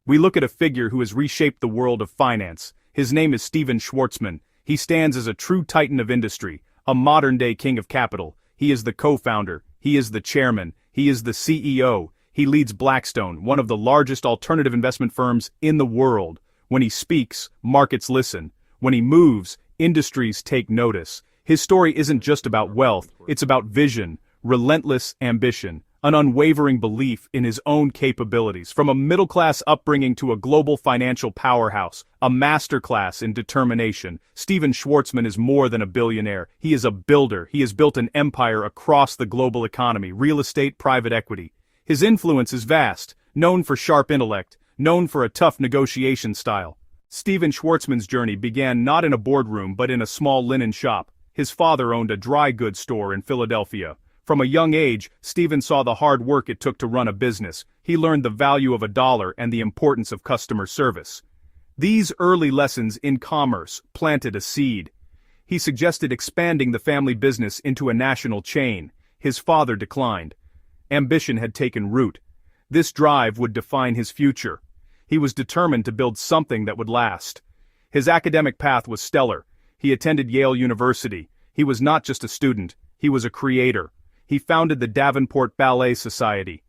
We look at a figure who has reshaped the world of finance. His name is Stephen Schwarzman. He stands as a true titan of industry, a modern-day king of capital. He is the co-founder, he is the chairman, he is the CEO. He leads Blackstone, one of the largest alternative investment firms in the world. When he speaks, markets listen. When he moves, industries take notice. His story isn't just about wealth, it's about vision, relentless ambition, an unwavering belief in his own capabilities. From a middle-class upbringing to a global financial powerhouse, a masterclass in determination, Stephen Schwarzman is more than a billionaire. He is a builder. He has built an empire across the global economy, real estate, private equity. His influence is vast, known for sharp intellect, known for a tough negotiation style. Stephen Schwarzman's journey began not in a boardroom but in a small linen shop. His father owned a dry goods store in Philadelphia. From a young age, Stephen saw the hard work it took to run a business. He learned the value of a dollar and the importance of customer service. These early lessons in commerce planted a seed. He suggested expanding the family business into a national chain. His father declined. Ambition had taken root. This drive would define his future. He was determined to build something that would last. His academic path was stellar. He attended Yale University. He was not just a student, he was a creator. He founded the Davenport Ballet Society.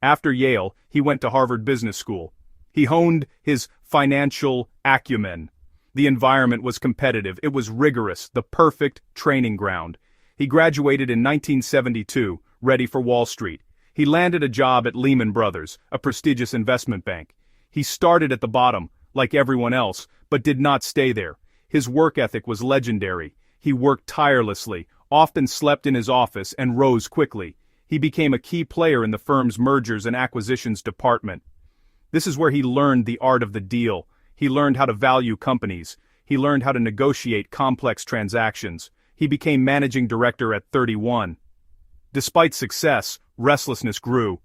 After Yale, he went to Harvard Business School. He honed his financial acumen. The environment was competitive, it was rigorous, the perfect training ground. He graduated in 1972, ready for Wall Street. He landed a job at Lehman Brothers, a prestigious investment bank. He started at the bottom, like everyone else, but did not stay there. His work ethic was legendary. He worked tirelessly, often slept in his office, and rose quickly. He became a key player in the firm's mergers and acquisitions department. This is where he learned the art of the deal. He learned how to value companies. He learned how to negotiate complex transactions. He became managing director at 31. Despite success, restlessness grew.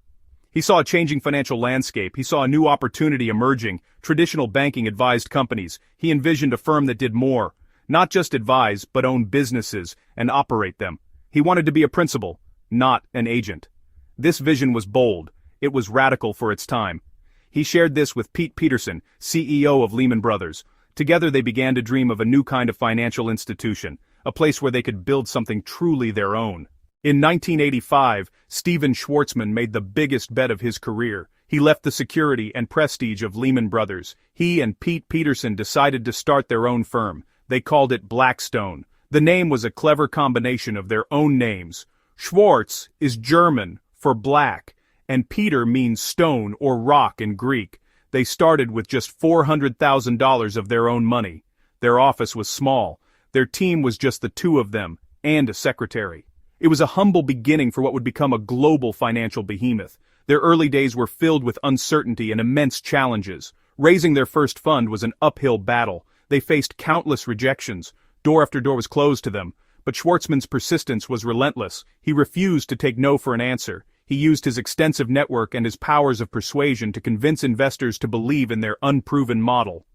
He saw a changing financial landscape. He saw a new opportunity emerging. Traditional banking advised companies. He envisioned a firm that did more. Not just advise, but own businesses and operate them. He wanted to be a principal, not an agent. This vision was bold. It was radical for its time. He shared this with Pete Peterson, CEO of Lehman Brothers. Together they began to dream of a new kind of financial institution, a place where they could build something truly their own. In 1985, Stephen Schwarzman made the biggest bet of his career. He left the security and prestige of Lehman Brothers. He and Pete Peterson decided to start their own firm. They called it Blackstone. The name was a clever combination of their own names. Schwarz is German for black, and Peter means stone or rock in Greek. They started with just $400,000 of their own money. Their office was small. Their team was just the two of them, and a secretary. It was a humble beginning for what would become a global financial behemoth. Their early days were filled with uncertainty and immense challenges. Raising their first fund was an uphill battle. They faced countless rejections. Door after door was closed to them. But Schwarzman's persistence was relentless. He refused to take no for an answer. He used his extensive network and his powers of persuasion to convince investors to believe in their unproven model.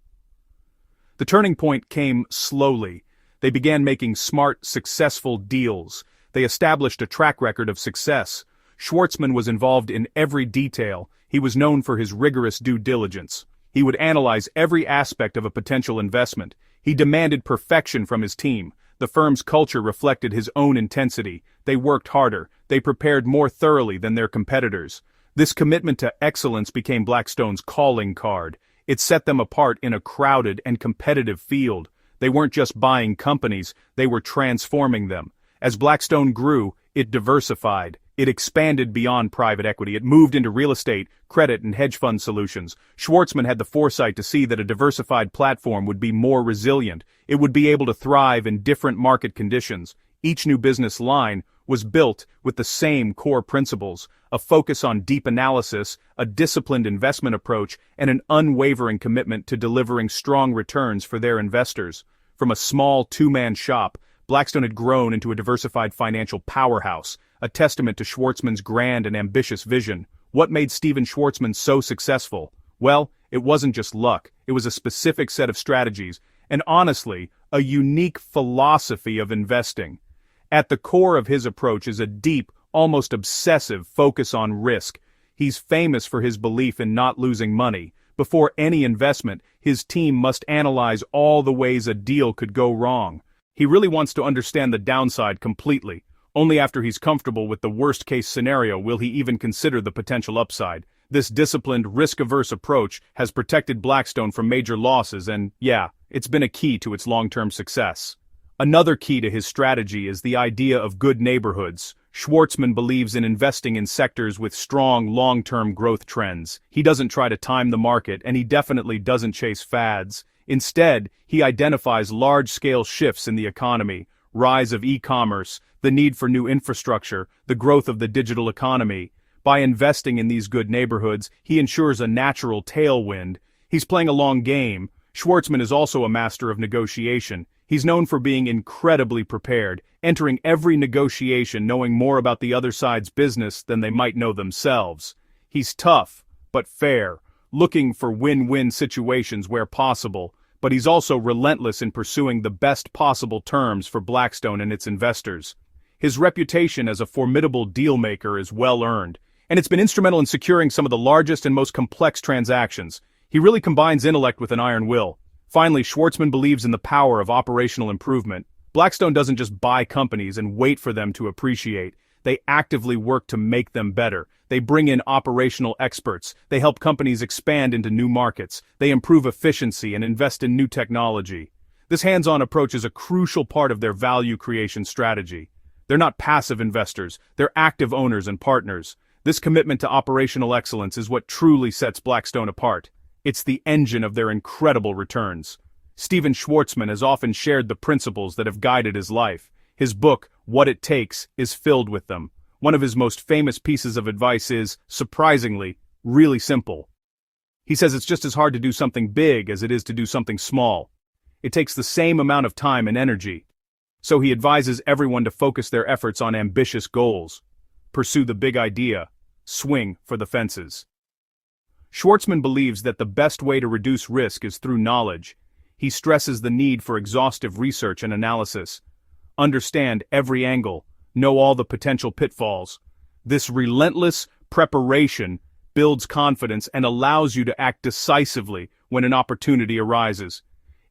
The turning point came slowly. They began making smart, successful deals. They established a track record of success. Schwarzman was involved in every detail. He was known for his rigorous due diligence. He would analyze every aspect of a potential investment. He demanded perfection from his team. The firm's culture reflected his own intensity. They worked harder. They prepared more thoroughly than their competitors. This commitment to excellence became Blackstone's calling card. It set them apart in a crowded and competitive field. They weren't just buying companies, they were transforming them. As Blackstone grew, it diversified. It expanded beyond private equity. It moved into real estate, credit, and hedge fund solutions. Schwarzman had the foresight to see that a diversified platform would be more resilient. It would be able to thrive in different market conditions. Each new business line was built with the same core principles: a focus on deep analysis, a disciplined investment approach, and an unwavering commitment to delivering strong returns for their investors. From a small two-man shop, Blackstone had grown into a diversified financial powerhouse, a testament to Schwarzman's grand and ambitious vision. What made Stephen Schwarzman so successful? Well, it wasn't just luck. It was a specific set of strategies, and honestly, a unique philosophy of investing. At the core of his approach is a deep, almost obsessive focus on risk. He's famous for his belief in not losing money, Before any investment, his team must analyze all the ways a deal could go wrong. He really wants to understand the downside completely. Only after he's comfortable with the worst-case scenario will he even consider the potential upside. This disciplined, risk-averse approach has protected Blackstone from major losses and, yeah, it's been a key to its long-term success. Another key to his strategy is the idea of good neighborhoods. Schwarzman believes in investing in sectors with strong long-term growth trends. He doesn't try to time the market, and he definitely doesn't chase fads. Instead, he identifies large-scale shifts in the economy, rise of e-commerce, the need for new infrastructure, the growth of the digital economy. By investing in these good neighborhoods, he ensures a natural tailwind. He's playing a long game. Schwarzman is also a master of negotiation. He's known for being incredibly prepared, entering every negotiation knowing more about the other side's business than they might know themselves. He's tough, but fair, looking for win-win situations where possible, but he's also relentless in pursuing the best possible terms for Blackstone and its investors. His reputation as a formidable deal-maker is well-earned, and it's been instrumental in securing some of the largest and most complex transactions. He really combines intellect with an iron will. Finally, Schwarzman believes in the power of operational improvement. Blackstone doesn't just buy companies and wait for them to appreciate. They actively work to make them better. They bring in operational experts. They help companies expand into new markets. They improve efficiency and invest in new technology. This hands-on approach is a crucial part of their value creation strategy. They're not passive investors. They're active owners and partners. This commitment to operational excellence is what truly sets Blackstone apart. It's the engine of their incredible returns. Stephen Schwarzman has often shared the principles that have guided his life. His book, What It Takes, is filled with them. One of his most famous pieces of advice is, surprisingly, really simple. He says it's just as hard to do something big as it is to do something small. It takes the same amount of time and energy. So he advises everyone to focus their efforts on ambitious goals. Pursue the big idea. Swing for the fences. Schwarzman believes that the best way to reduce risk is through knowledge. He stresses the need for exhaustive research and analysis. Understand every angle, know all the potential pitfalls. This relentless preparation builds confidence and allows you to act decisively when an opportunity arises.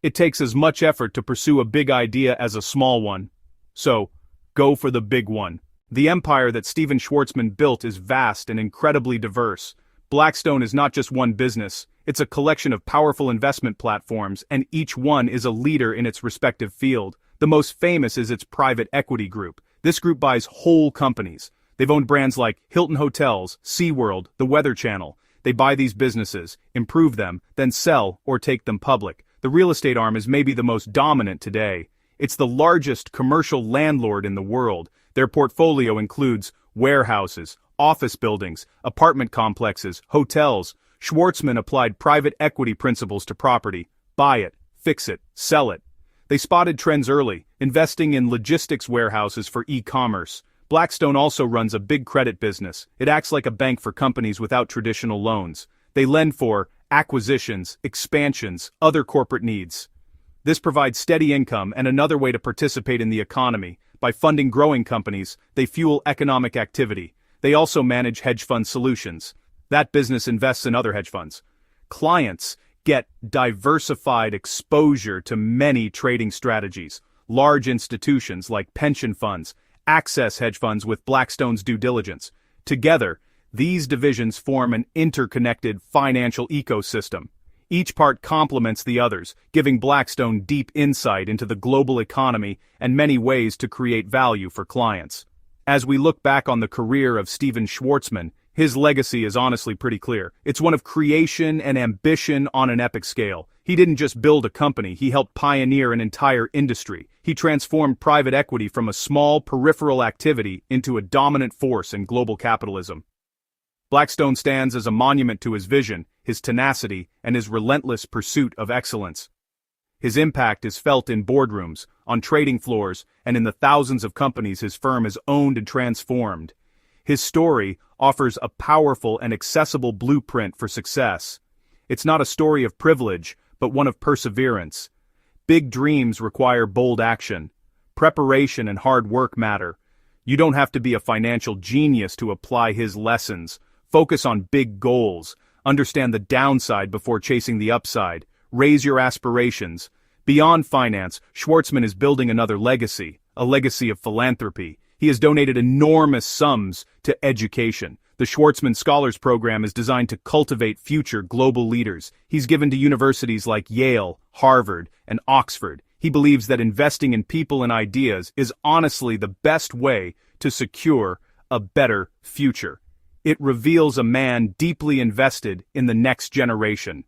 It takes as much effort to pursue a big idea as a small one. So, go for the big one. The empire that Stephen Schwarzman built is vast and incredibly diverse. Blackstone is not just one business, it's a collection of powerful investment platforms, and each one is a leader in its respective field. The most famous is its private equity group. This group buys whole companies. They've owned brands like Hilton Hotels, SeaWorld, The Weather Channel. They buy these businesses, improve them, then sell or take them public. The real estate arm is maybe the most dominant today. It's the largest commercial landlord in the world. Their portfolio includes warehouses, office buildings, apartment complexes, hotels. Schwarzman applied private equity principles to property. Buy it, fix it, sell it. They spotted trends early, investing in logistics warehouses for e-commerce. Blackstone also runs a big credit business. It acts like a bank for companies without traditional loans. They lend for acquisitions, expansions, other corporate needs. This provides steady income and another way to participate in the economy. By funding growing companies, they fuel economic activity. They also manage hedge fund solutions. That business invests in other hedge funds. Clients get diversified exposure to many trading strategies. Large institutions like pension funds access hedge funds with Blackstone's due diligence. Together, these divisions form an interconnected financial ecosystem. Each part complements the others, giving Blackstone deep insight into the global economy and many ways to create value for clients. As we look back on the career of Stephen Schwarzman, his legacy is honestly pretty clear. It's one of creation and ambition on an epic scale. He didn't just build a company, he helped pioneer an entire industry. He transformed private equity from a small peripheral activity into a dominant force in global capitalism. Blackstone stands as a monument to his vision, his tenacity, and his relentless pursuit of excellence. His impact is felt in boardrooms, on trading floors, and in the thousands of companies his firm has owned and transformed. His story offers a powerful and accessible blueprint for success. It's not a story of privilege, but one of perseverance. Big dreams require bold action. Preparation and hard work matter. You don't have to be a financial genius to apply his lessons. Focus on big goals. Understand the downside before chasing the upside. Raise your aspirations. Beyond finance, Schwarzman is building another legacy, a legacy of philanthropy. He has donated enormous sums to education. The Schwarzman Scholars Program is designed to cultivate future global leaders. He's given to universities like Yale, Harvard, and Oxford. He believes that investing in people and ideas is honestly the best way to secure a better future. It reveals a man deeply invested in the next generation.